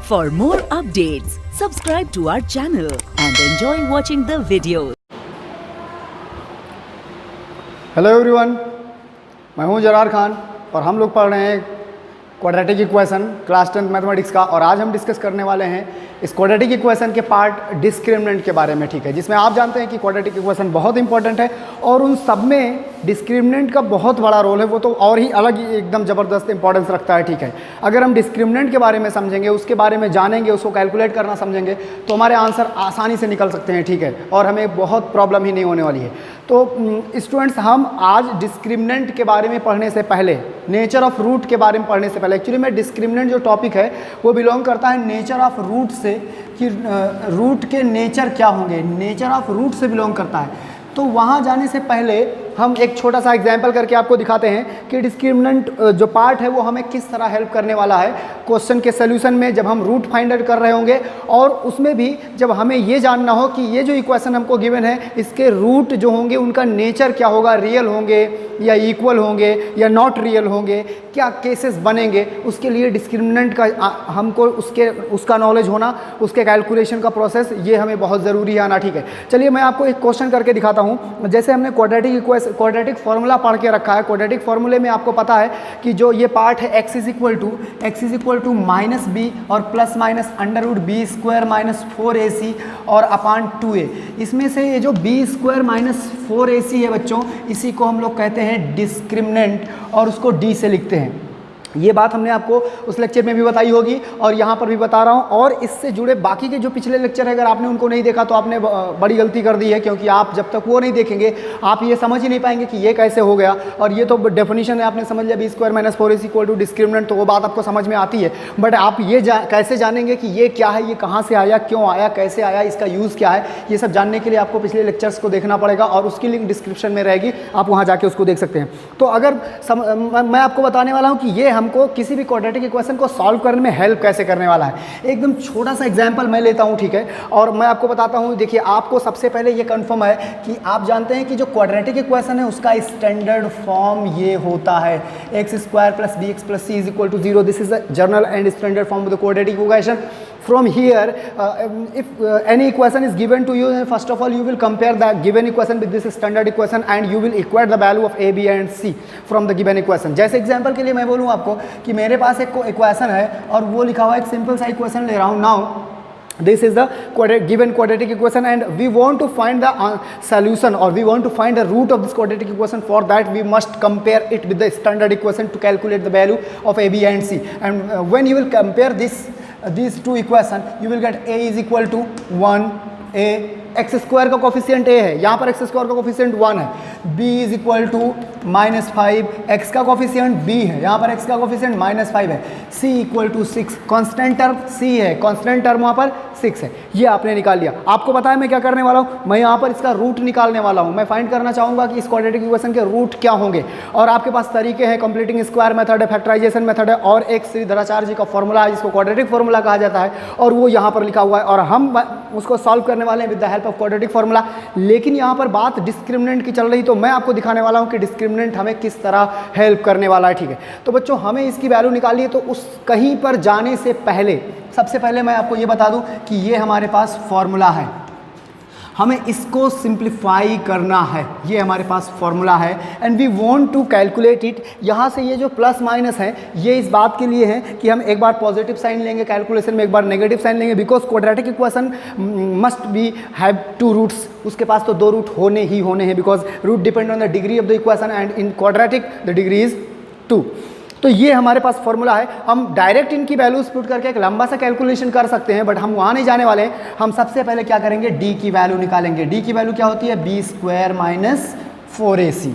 For more updates, subscribe to our channel and enjoy watching the videos. Hello everyone, मैं हूं जरार खान और हम लोग पढ़ रहे हैं क्वाड्रेटिक इक्वेशन क्लास 10 मैथमेटिक्स का। और आज हम डिस्कस करने वाले हैं इस क्वाड्रेटिक इक्वेशन के पार्ट डिस्क्रिमिनेंट के बारे में, ठीक है, जिसमें आप जानते हैं कि क्वाड्रेटिक इक्वेशन बहुत इंपॉर्टेंट है और उन सब में डिस्क्रिमिनेंट का बहुत बड़ा रोल है, वो तो और ही अलग ही एकदम ज़बरदस्त इंपॉर्टेंस रखता है, ठीक है। अगर हम डिस्क्रिमिनेंट के बारे में समझेंगे, उसके बारे में जानेंगे, उसको कैलकुलेट करना समझेंगे तो हमारे आंसर आसानी से निकल सकते हैं, ठीक है, और हमें बहुत प्रॉब्लम ही नहीं होने वाली है। तो स्टूडेंट्स, हम आज डिस्क्रिमिनेंट के बारे में पढ़ने से पहले, नेचर ऑफ रूट के बारे में पढ़ने से पहले, एक्चुअली में डिस्क्रिमिनेंट जो टॉपिक है वो बिलोंग करता है नेचर ऑफ रूट से, कि रूट के नेचर क्या होंगे, नेचर ऑफ रूट से बिलोंग करता है। तो वहाँ जाने से पहले हम एक छोटा सा एग्जाम्पल करके आपको दिखाते हैं कि डिस्क्रिमिनेंट जो पार्ट है वो हमें किस तरह हेल्प करने वाला है क्वेश्चन के सोल्यूशन में, जब हम रूट फाइंड आउट कर रहे होंगे। और उसमें भी जब हमें ये जानना हो कि ये जो इक्वेशन हमको गिवन है इसके रूट जो होंगे उनका नेचर क्या होगा, रियल होंगे या इक्वल होंगे या नॉट रियल होंगे, क्या केसेस बनेंगे, उसके लिए डिस्क्रिमिनेंट का हमको उसका नॉलेज होना, उसके कैलकुलेशन का प्रोसेस, ये हमें बहुत ज़रूरी है आना, ठीक है। चलिए मैं आपको एक क्वेश्चन करके दिखाता हूँ। जैसे हमने क्वाड्रेटिक फार्मूला पढ़ के रखा है, क्वाड्रेटिक फार्मूले में आपको पता है कि जो ये पार्ट है x is equal to minus b और plus minus under root b square minus 4ac और अपान 2a। इसमें से ये जो बी स्क्वायर माइनस 4ac है बच्चों, इसी को हम लोग कहते हैं डिस्क्रिमिनेंट और उसको डी से लिखते हैं। ये बात हमने आपको उस लेक्चर में भी बताई होगी और यहाँ पर भी बता रहा हूँ। और इससे जुड़े बाकी के जो पिछले लेक्चर है, अगर आपने उनको नहीं देखा तो आपने बड़ी गलती कर दी है, क्योंकि आप जब तक वो नहीं देखेंगे आप ये समझ ही नहीं पाएंगे कि ये कैसे हो गया। और ये तो डेफिनेशन है, आपने समझ लिया b square minus 4ac equal to discriminant, तो वो बात आपको समझ में आती है। बट आप ये कैसे जानेंगे कि ये क्या है, ये कहाँ से आया, क्यों आया, कैसे आया, इसका यूज़ क्या है, ये सब जानने के लिए आपको पिछले लेक्चर्स को देखना पड़ेगा और उसकी लिंक डिस्क्रिप्शन में रहेगी, आप वहाँ जाके उसको देख सकते हैं। तो अगर मैं आपको बताने वाला हूँ कि ये हमको किसी भी क्वाड्रेटिक इक्वेशन को सॉल्व करने में हेल्प कैसे करने वाला है। एकदम छोटा सा एग्जांपल मैं लेता हूं, ठीक है, और मैं आपको बताता हूं। देखिए, आपको सबसे पहले ये कंफर्म है कि आप जानते हैं कि जो क्वाड्रेटिक इक्वेशन है उसका स्टैंडर्ड फॉर्म ये होता है x square plus b x plus c is equal to 0। This is the general and standard form of the quadratic equation. From here, if any equation is given to you, first of all you will compare the given equation with this standard equation and you will equate the value of a, b and c from the given equation. जैसे example के लिए मैं बोलूँ आपको कि मेरे पास एक equation है और वो लिखा हुआ है, एक सिंपल सा इक्वेशन ले रहा हूँ. Now this is the given quadratic equation and we want to find the solution or we want to find the root of this quadratic equation. For that we must compare it with the standard equation to calculate the value of a, b and c. And when you will compare these two equation, you will get a is equal to 1a, x square का coefficient a है, यहाँ पर x square का coefficient 1 है, b is equal to -5, x का coefficient b है, यहाँ पर एक्स का कोफिशिएंट -5 है, c equal to 6, constant term c है, कॉन्स्टेंट टर्म वहाँ पर 6 है। ये आपने निकाल लिया। आपको पता है मैं क्या करने वाला हूँ, मैं यहाँ पर इसका रूट निकालने वाला हूँ। मैं फाइंड करना चाहूँगा कि इस क्वाड्रेटिक इक्वेशन के रूट क्या होंगे। और आपके पास तरीके हैं, कंप्लीटिंग स्क्वायर मेथड है, फैक्टराइजेशन मेथड है और एक श्रीधराचार्य जी का फॉर्मूला है जिसको क्वाड्रेटिक फॉर्मूला कहा जाता है और वो यहाँ पर लिखा हुआ है और हम उसको सॉल्व करने वाले हैं with the help of quadratic formula. लेकिन यहाँ पर बात डिस्क्रिमिनेंट की चल रही, तो मैं आपको दिखाने वाला हूँ कि डिस्क्रिमिनेंट हमें किस तरह हेल्प करने वाला है, ठीक है। तो बच्चों, हमें इसकी वैल्यू निकालनी है, तो उस कहीं पर जाने से पहले सबसे पहले मैं आपको ये बता दूं कि ये हमारे पास फॉर्मूला है, हमें इसको सिंप्लीफाई करना है। ये हमारे पास फॉर्मूला है and we want to calculate it. यहाँ से ये जो प्लस माइनस है ये इस बात के लिए है कि हम एक बार पॉजिटिव साइन लेंगे कैलकुलेशन में, एक बार नेगेटिव साइन लेंगे, because quadratic equation must be have 2 roots. उसके पास तो 2 रूट होने ही होने हैं, because root depend on the degree of the equation and in quadratic the degree is 2। तो ये हमारे पास फॉर्मूला है। हम डायरेक्ट इनकी वैल्यूज पुट करके एक लंबा सा कैलकुलेशन कर सकते हैं, बट हम वहाँ नहीं जाने वाले हैं। हम सबसे पहले क्या करेंगे, डी की वैल्यू निकालेंगे। डी की वैल्यू क्या होती है, बी स्क्वायर माइनस 4ac।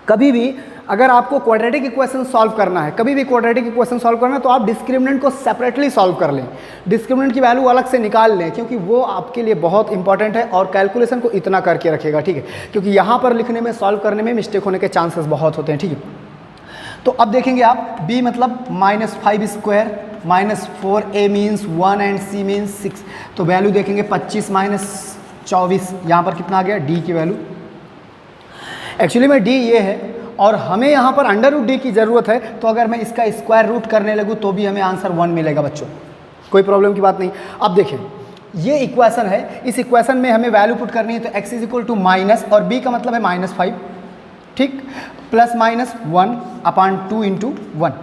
कभी भी अगर आपको क्वाड्रेटिक इक्वेशन सॉल्व करना है, कभी भी क्वाड्रेटिक इक्वेशन सॉल्व करना है, तो आप डिस्क्रिमिनेंट को सेपरेटली सॉल्व कर लें, डिस्क्रिमिनेंट की वैल्यू अलग से निकाल लें, क्योंकि वो आपके लिए बहुत इंपॉर्टेंट है और कैलकुलेशन को इतना करके रखेगा, ठीक है। क्योंकि यहाँ पर लिखने में, सॉल्व करने में मिस्टेक होने के चांसेस बहुत होते हैं, ठीक है। तो अब देखेंगे आप, b मतलब -5 square -4a means 1 and c means 6। तो वैल्यू देखेंगे 25 - 24, यहाँ पर कितना आ गया, d की वैल्यू। एक्चुअली में d ये है और हमें यहाँ पर अंडर रूट डी की ज़रूरत है, तो अगर मैं इसका स्क्वायर रूट करने लगूँ तो भी हमें आंसर 1 मिलेगा बच्चों, कोई प्रॉब्लम की बात नहीं। अब देखिए ये इक्वेशन है, इस इक्वेशन में हमें वैल्यू पुट करनी है, तो x is equal to minus, और b का मतलब है -5, ठीक, प्लस माइनस 1/2 इंटू 1।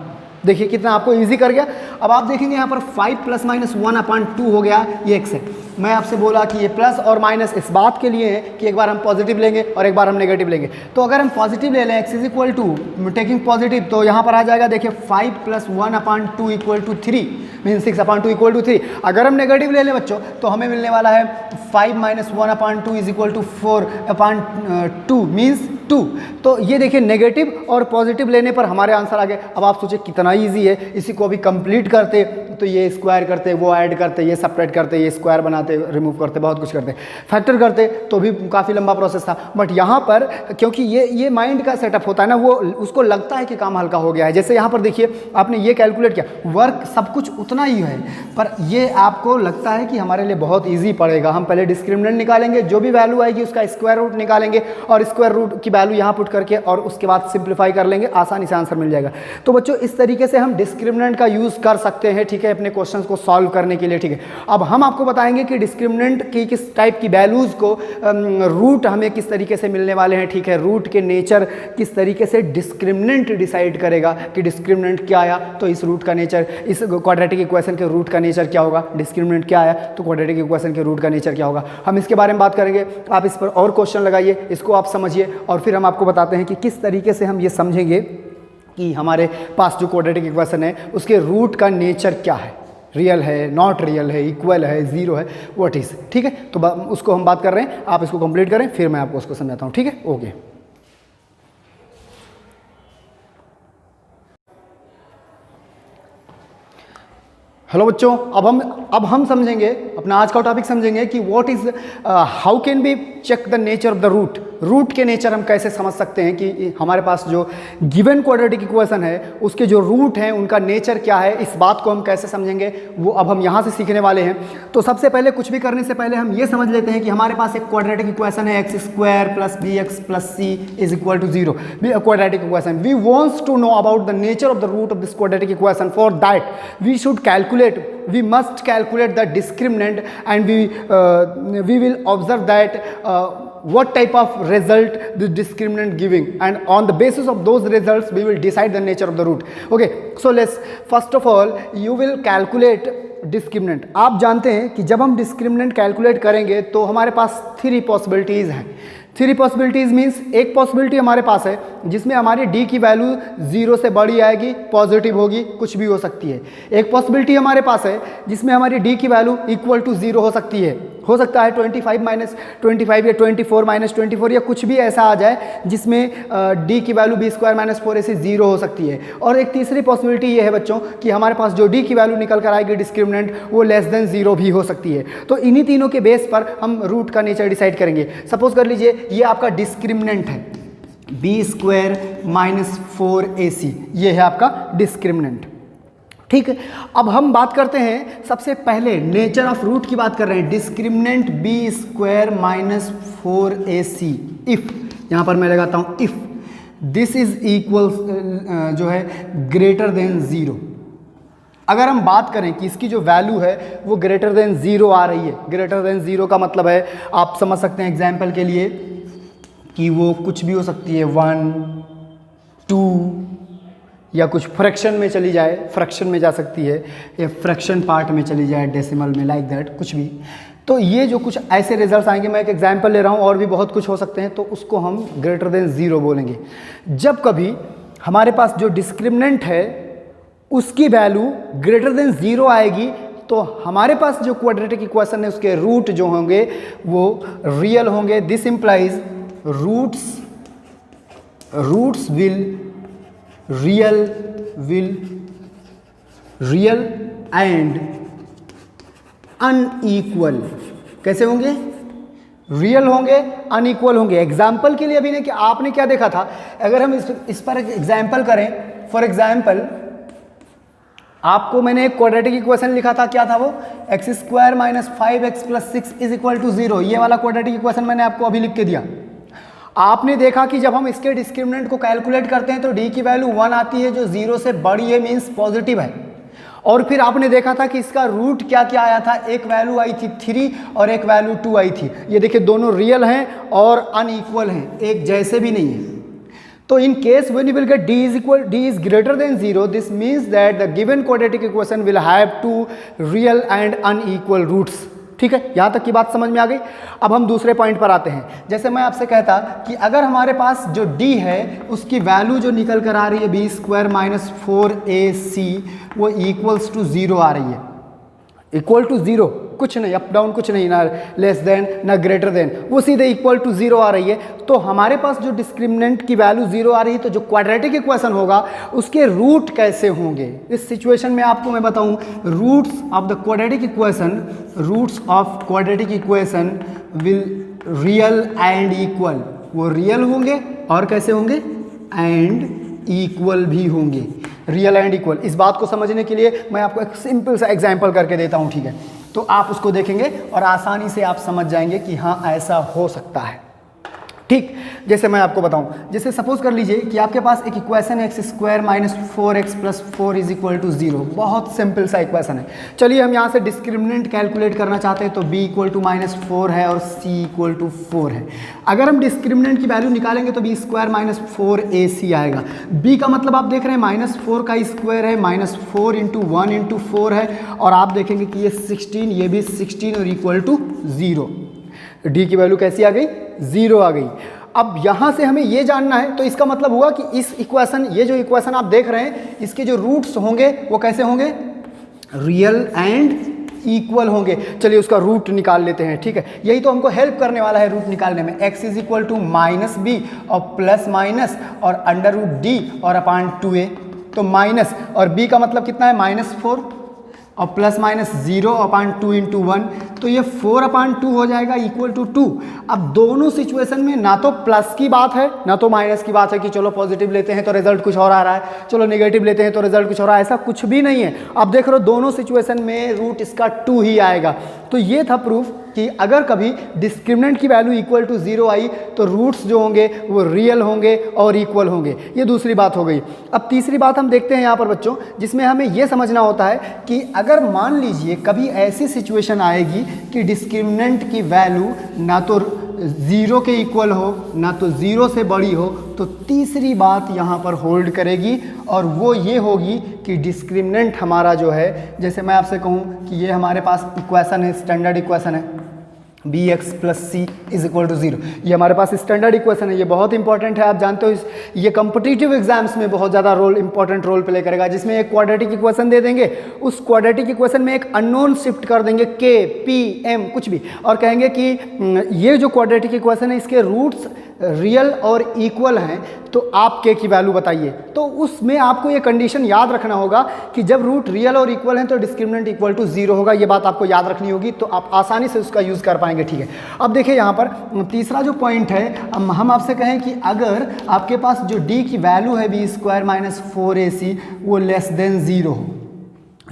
देखिए कितना आपको इजी कर गया। अब आप देखेंगे यहाँ पर 5 प्लस माइनस 1/2 हो गया, ये x है। मैं आपसे बोला कि ये प्लस और माइनस इस बात के लिए है कि एक बार हम पॉजिटिव लेंगे और एक बार हम नेगेटिव लेंगे। तो अगर हम पॉजिटिव ले लें x is equal to taking positive, तो यहाँ पर आ जाएगा देखिए 5 plus 1/2 equal to 3 mean 6/2 equal to 3। अगर हम नेगेटिव ले लें बच्चों तो हमें मिलने वाला है 5 minus 1/2 is equal to 4/2 means 2। तो ये देखिए नेगेटिव और पॉजिटिव लेने पर हमारे आंसर आ गए। अब आप सोचिए कितना ईजी है, इसी को अभी कंप्लीट करते तो ये स्क्वायर करते, वो ऐड करते, ये सेपरेट करते, ये स्क्वायर बनाते, रिमूव करते, बहुत कुछ करते, फैक्टर करते तो भी काफ़ी लंबा प्रोसेस था। बट यहाँ पर क्योंकि ये माइंड का सेटअप होता है ना, वो उसको लगता है कि काम हल्का हो गया है। जैसे यहाँ पर देखिए आपने ये कैलकुलेट किया, वर्क सब कुछ उतना ही है, पर ये आपको लगता है कि हमारे लिए बहुत ईजी पड़ेगा। हम पहले डिस्क्रिमिनेंट निकालेंगे, जो भी वैल्यू आएगी उसका स्क्वायर रूट निकालेंगे और स्क्वायर रूट की वैल्यू यहाँ पुट करके और उसके बाद सिंप्लीफाई कर लेंगे, आसानी से आंसर मिल जाएगा। तो बच्चों इस तरीके से हम डिस्क्रिमिनेंट का यूज़ कर सकते हैं, ठीक है, अपने क्वेश्चंस को सॉल्व करने के लिए, ठीक है। अब हम आपको बताएंगे कि डिस्क्रिमिनेंट की किस टाइप की वैल्यूज़ को रूट हमें किस तरीके से मिलने वाले हैं, ठीक है। रूट के नेचर किस तरीके से डिस्क्रिमिनेंट डिसाइड करेगा कि डिस्क्रिमिनेंट क्या आया तो इस रूट का नेचर, इस क्वाड्रेटिक इक्वेशन के रूट का नेचर क्या होगा, डिस्क्रिमिनेंट क्या आया तो क्वाड्रेटिक इक्वेशन के रूट का नेचर क्या होगा, हम इसके बारे में बात करेंगे। आप इस पर और क्वेश्चन लगाइए, इसको आप समझिए और फिर हम आपको बताते हैं कि किस तरीके से हम ये समझेंगे कि हमारे पास जो क्वाड्रेटिक इक्वेशन है उसके रूट का नेचर क्या है, रियल है, नॉट रियल है, इक्वल है, ज़ीरो है, व्हाट इज़, ठीक है। तो उसको हम बात कर रहे हैं, आप इसको कंप्लीट करें फिर मैं आपको उसको समझाता हूँ, ठीक है, ओके। हेलो बच्चों, अब हम समझेंगे, अपना आज का टॉपिक समझेंगे कि what is, how can be check the nature of the root. Root के नेचर हम कैसे समझ सकते हैं कि हमारे पास जो गिवन क्वाड्रेटिक इक्वेशन है उसके जो रूट हैं उनका नेचर क्या है, इस बात को हम कैसे समझेंगे वो अब हम यहाँ से सीखने वाले हैं। तो सबसे पहले कुछ भी करने से पहले हम ये समझ लेते हैं कि हमारे पास एक क्वाड्रेटिक इक्वेशन है, x square plus b x plus c is equal to 0, quadratic equation. We wants to know about the nature of the root of this quadratic equation. For that we should calculate, we must calculate the discriminant and we will observe that what type of result the discriminant giving, and on the basis of those results we will decide the nature of the root. Okay, so let's first of all you will calculate discriminant। आप जानते हैं कि जब हम discriminant calculate करेंगे तो हमारे पास 3 possibilities हैं। 3 possibilities मीन्स एक पॉसिबिलिटी हमारे पास है जिसमें हमारी d की वैल्यू 0 से बड़ी आएगी, पॉजिटिव होगी, कुछ भी हो सकती है। एक पॉसिबिलिटी हमारे पास है जिसमें हमारी d की वैल्यू इक्वल टू 0 हो सकती है, हो सकता है 25 माइनस 25 या 24 माइनस 24 या कुछ भी ऐसा आ जाए जिसमें d की value b square minus 4ac 0 हो सकती है। और एक तीसरी पॉसिबिलिटी ये है बच्चों कि हमारे पास जो d की वैल्यू निकल कर आएगी डिस्क्रिमिनेंट वो लेस देन 0 भी हो सकती है। तो इन्हीं तीनों के बेस पर हम रूट का नेचर डिसाइड करेंगे। सपोज कर लीजिए ये आपका डिस्क्रिमिनेंट है b स्क्वायर माइनस 4ac, ये है आपका डिस्क्रिमिनेंट, ठीक है। अब हम बात करते हैं सबसे पहले नेचर ऑफ रूट की बात कर रहे हैं। Discriminant b square minus 4ac if, यहाँ पर मैं लगाता हूँ इफ दिस इज इक्वल जो है ग्रेटर देन 0। अगर हम बात करें कि इसकी जो वैल्यू है वो ग्रेटर देन 0 आ रही है, ग्रेटर देन 0 का मतलब है आप समझ सकते हैं एग्जाम्पल के लिए कि वो कुछ भी हो सकती है 1, 2 या कुछ फ्रैक्शन में चली जाए, फ्रैक्शन में जा सकती है या फ्रैक्शन पार्ट में चली जाए, डेसिमल में, लाइक दैट कुछ भी। तो ये जो कुछ ऐसे रिजल्ट्स आएंगे, मैं एक एग्जांपल ले रहा हूँ और भी बहुत कुछ हो सकते हैं, तो उसको हम ग्रेटर देन 0 बोलेंगे। जब कभी हमारे पास जो डिस्क्रिमिनेंट है उसकी वैल्यू ग्रेटर देन 0 आएगी तो हमारे पास जो क्वाड्रेटिक इक्वेशन है उसके रूट जो होंगे वो रियल होंगे। This implies roots will real and unequal. कैसे होंगे? रियल होंगे, अनइक्वल होंगे। एग्जाम्पल के लिए अभी ने कि आपने क्या देखा था, अगर हम इस पर एग्जाम्पल करें, फॉर एग्जाम्पल आपको मैंने एक क्वाड्रेटिक इक्वेशन लिखा था, क्या था वो, x square minus 5x plus 6 is equal to 0। ये वाला क्वाड्रेटिक इक्वेशन मैंने आपको अभी लिख के दिया। आपने देखा कि जब हम इसके डिस्क्रिमिनेंट को कैलकुलेट करते हैं तो डी की वैल्यू 1 आती है, जो 0 से बड़ी है मीन्स पॉजिटिव है। और फिर आपने देखा था कि इसका रूट क्या क्या आया था, एक वैल्यू आई थी 3 और एक वैल्यू 2 आई थी। ये देखिए दोनों रियल हैं और अनइक्वल हैं, एक जैसे भी नहीं है। तो in case when you will get d is greater than 0, this means that the given quadratic equation will have two real and unequal roots। ठीक है, यहाँ तक की बात समझ में आ गई। अब हम दूसरे पॉइंट पर आते हैं। जैसे मैं आपसे कहता कि अगर हमारे पास जो d है उसकी वैल्यू जो निकल कर आ रही है b स्क्वायर माइनस 4ac, वो इक्वल्स टू 0 आ रही है। इक्वल टू 0 कुछ नहीं, अप डाउन कुछ नहीं, ना लेस देन ना ग्रेटर देन, वो सीधे इक्वल टू 0 आ रही है। तो हमारे पास जो डिस्क्रिमिनेंट की वैल्यू 0 आ रही है, तो जो क्वाड्रेटिक इक्वेशन होगा उसके रूट कैसे होंगे इस सिचुएशन में आपको मैं बताऊं। Roots of the quadratic equation, roots of quadratic equation will real and equal, वो रियल होंगे और कैसे होंगे, एंड इक्वल भी होंगे, रियल एंड इक्वल। इस बात को समझने के लिए मैं आपको एक सिंपल सा एग्जांपल करके देता हूं, ठीक है। तो आप उसको देखेंगे और आसानी से आप समझ जाएंगे कि हाँ ऐसा हो सकता है। ठीक, जैसे मैं आपको बताऊं, जैसे सपोज कर लीजिए कि आपके पास एक इक्वेशन है x square minus 4x plus 4 is equal to 0। बहुत सिंपल सा इक्वेशन है। चलिए हम यहाँ से डिस्क्रिमिनेंट कैलकुलेट करना चाहते हैं, तो b इक्वल टू माइनस 4 है और c इक्वल टू 4 है। अगर हम डिस्क्रिमिनेंट की वैल्यू निकालेंगे तो b स्क्वायर माइनस 4ac आएगा। b का मतलब आप देख रहे हैं माइनस 4 का स्क्वायर है, माइनस 4 इंटू 1 इंटू 4 है, और आप देखेंगे कि ये 16, ये भी 16 और इक्वल टू 0। d की वैल्यू कैसी आ गई, 0 आ गई। अब यहाँ से हमें ये जानना है, तो इसका मतलब हुआ कि इस इक्वेशन, ये जो इक्वेशन आप देख रहे हैं, इसके जो रूट्स होंगे वो कैसे होंगे, रियल एंड इक्वल होंगे। चलिए उसका रूट निकाल लेते हैं, ठीक है। यही तो हमको हेल्प करने वाला है रूट निकालने में। x is equal to minus b और प्लस माइनस और अंडर रूट डी और अपान 2a। तो माइनस और b का मतलब कितना है, माइनस 4 और प्लस माइनस 0 अपान 2 इंटू 1, तो ये 4 अपान 2 हो जाएगा इक्वल टू 2। अब दोनों सिचुएशन में ना तो प्लस की बात है ना तो माइनस की बात है कि चलो पॉजिटिव लेते हैं तो रिजल्ट कुछ और आ रहा है, चलो नेगेटिव लेते हैं तो रिजल्ट कुछ और आ रहा है, ऐसा कुछ भी नहीं है। अब देख रहे हो दोनों सिचुएशन में रूट इसका 2 ही आएगा। तो ये था प्रूफ कि अगर कभी डिस्क्रिमिनेंट की वैल्यू इक्वल टू 0 आई तो रूट्स जो होंगे वो रियल होंगे और इक्वल होंगे। ये दूसरी बात हो गई। अब तीसरी बात हम देखते हैं यहाँ पर बच्चों, जिसमें हमें ये समझना होता है कि अगर मान लीजिए कभी ऐसी सिचुएशन आएगी कि डिस्क्रिमिनेंट की वैल्यू ना तो 0 के इक्वल हो ना तो 0 से बड़ी हो, तो तीसरी बात यहाँ पर होल्ड करेगी, और वो ये होगी कि डिस्क्रिमिनेंट हमारा जो है, जैसे मैं आपसे कहूँ कि ये हमारे पास इक्वेशन है, स्टैंडर्ड इक्वेशन है bx plus c is equal to 0। ये हमारे पास स्टैंडर्ड इक्वेशन है, ये बहुत इंपॉर्टेंट है। आप जानते हो ये कॉम्पिटिटिव एग्जाम्स में बहुत ज़्यादा इंपॉर्टेंट रोल प्ले करेगा, जिसमें एक क्वाड्रेटिक इक्वेशन दे देंगे, उस क्वाड्रेटिक इक्वेशन में एक अननोन शिफ्ट कर देंगे k p m कुछ भी, और कहेंगे कि ये जो क्वाड्रेटिक इक्वेशन है इसके रूट्स रियल और इक्वल हैं, तो आप k की वैल्यू बताइए। तो उसमें आपको ये कंडीशन याद रखना होगा कि जब रूट रियल और इक्वल हैं तो डिस्क्रिमिनेंट इक्वल टू 0 होगा। ये बात आपको याद रखनी होगी, तो आप आसानी से उसका यूज़ कर पाएंगे, ठीक है। अब देखिए यहाँ पर तीसरा जो पॉइंट है, हम आपसे कहें कि अगर आपके पास जो d की वैल्यू है b स्क्वायर माइनस 4ac वो लेस देन 0 हो,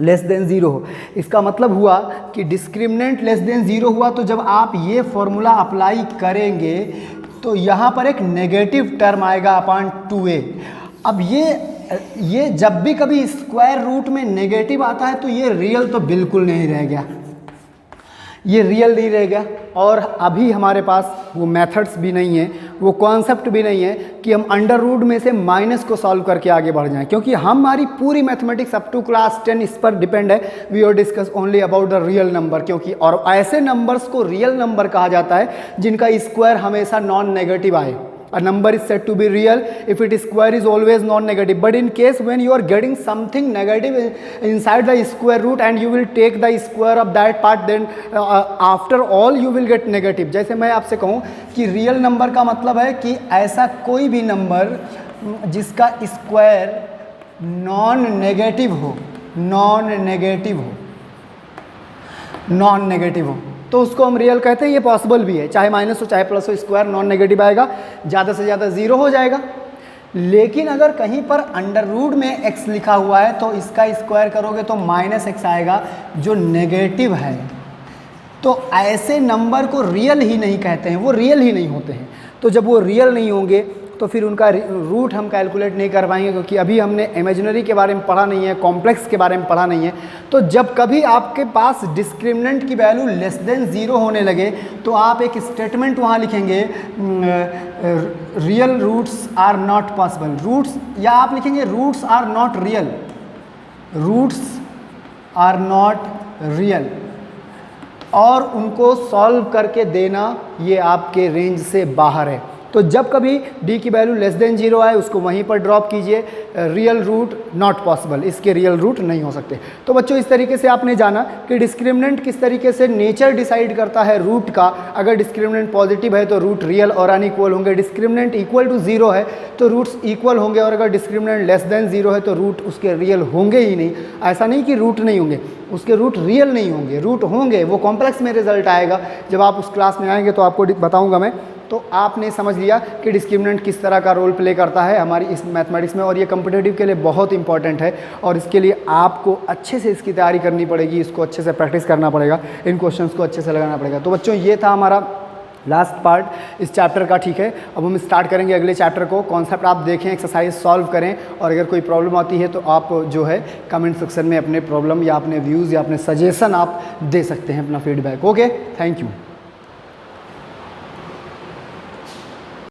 लेस देन 0 हो, इसका मतलब हुआ कि डिस्क्रिमिनेंट लेस देन 0 हुआ, तो जब आप ये फॉर्मूला अप्लाई करेंगे तो यहाँ पर एक नेगेटिव टर्म आएगा अपान 2a। अब ये जब भी कभी स्क्वायर रूट में नेगेटिव आता है तो ये रियल तो बिल्कुल नहीं रह गया, ये रियल नहीं रह गया। और अभी हमारे पास वो मेथड्स भी नहीं है, वो कॉन्सेप्ट भी नहीं है कि हम अंडर रूट में से माइनस को सॉल्व करके आगे बढ़ जाएं, क्योंकि हमारी पूरी मैथमेटिक्स अप टू क्लास 10 इस पर डिपेंड है। We are discuss only about the real number, क्योंकि और ऐसे नंबर्स को रियल नंबर कहा जाता है जिनका स्क्वायर हमेशा नॉन नेगेटिव आए। A number is said to be real if its square is always non-negative. But in case when you are getting something negative inside the square root and you will take the square of that part, then after all you will get negative. जैसे मैं आपसे कहूँ कि real number का मतलब है कि ऐसा कोई भी नंबर जिसका स्क्वायर नॉन नेगेटिव हो, नॉन नेगेटिव हो, तो उसको हम रियल कहते हैं। ये पॉसिबल भी है, चाहे माइनस हो चाहे प्लस हो, स्क्वायर नॉन नेगेटिव आएगा, ज़्यादा से ज़्यादा 0 हो जाएगा। लेकिन अगर कहीं पर अंडर रूट में x लिखा हुआ है तो इसका स्क्वायर करोगे तो माइनस x आएगा जो नेगेटिव है। तो ऐसे नंबर को रियल ही नहीं कहते हैं, वो रियल ही नहीं होते हैं। तो जब वो रियल नहीं होंगे तो फिर उनका रूट हम कैलकुलेट नहीं कर पाएंगे, क्योंकि अभी हमने इमेजिनरी के बारे में पढ़ा नहीं है, कॉम्प्लेक्स के बारे में पढ़ा नहीं है। तो जब कभी आपके पास डिस्क्रिमिनेंट की वैल्यू लेस देन 0 होने लगे तो आप एक स्टेटमेंट वहाँ लिखेंगे, real roots are not possible. Roots, या आप लिखेंगे roots are not real, roots are not real, और उनको सॉल्व करके देना ये आपके रेंज से बाहर है। तो जब कभी d की वैल्यू लेस देन 0 आए उसको वहीं पर ड्रॉप कीजिए, रियल रूट नॉट पॉसिबल, इसके रियल रूट नहीं हो सकते। तो बच्चों इस तरीके से आपने जाना कि डिस्क्रिमिनेंट किस तरीके से नेचर डिसाइड करता है रूट का। अगर डिस्क्रिमिनेंट पॉजिटिव है तो रूट रियल और अनइक्वल होंगे, डिस्क्रिमिनेंट इक्वल टू 0 है तो रूट्स इक्वल होंगे, और अगर डिस्क्रिमिनेंट लेस देन 0 है तो रूट उसके रियल होंगे ही नहीं। ऐसा नहीं कि रूट नहीं होंगे, उसके रूट रियल नहीं होंगे, रूट होंगे, वो कॉम्प्लेक्स में रिजल्ट आएगा। जब आप उस क्लास में आएंगे तो आपको बताऊंगा मैं। तो आपने समझ लिया कि डिस्क्रिमिनेंट किस तरह का रोल प्ले करता है हमारी इस मैथमेटिक्स में, और ये कॉम्पिटिटिव के लिए बहुत इंपॉर्टेंट है, और इसके लिए आपको अच्छे से इसकी तैयारी करनी पड़ेगी, इसको अच्छे से प्रैक्टिस करना पड़ेगा, इन क्वेश्चंस को अच्छे से लगाना पड़ेगा। तो बच्चों ये था हमारा लास्ट पार्ट इस चैप्टर का, ठीक है। अब हम स्टार्ट करेंगे अगले चैप्टर को। कॉन्सेप्ट आप देखें, एक्सरसाइज सॉल्व करें, और अगर कोई प्रॉब्लम आती है तो आप जो है कमेंट सेक्शन में अपने प्रॉब्लम या अपने व्यूज़ या अपने सजेशन आप दे सकते हैं, अपना फीडबैक। Okay, thank you.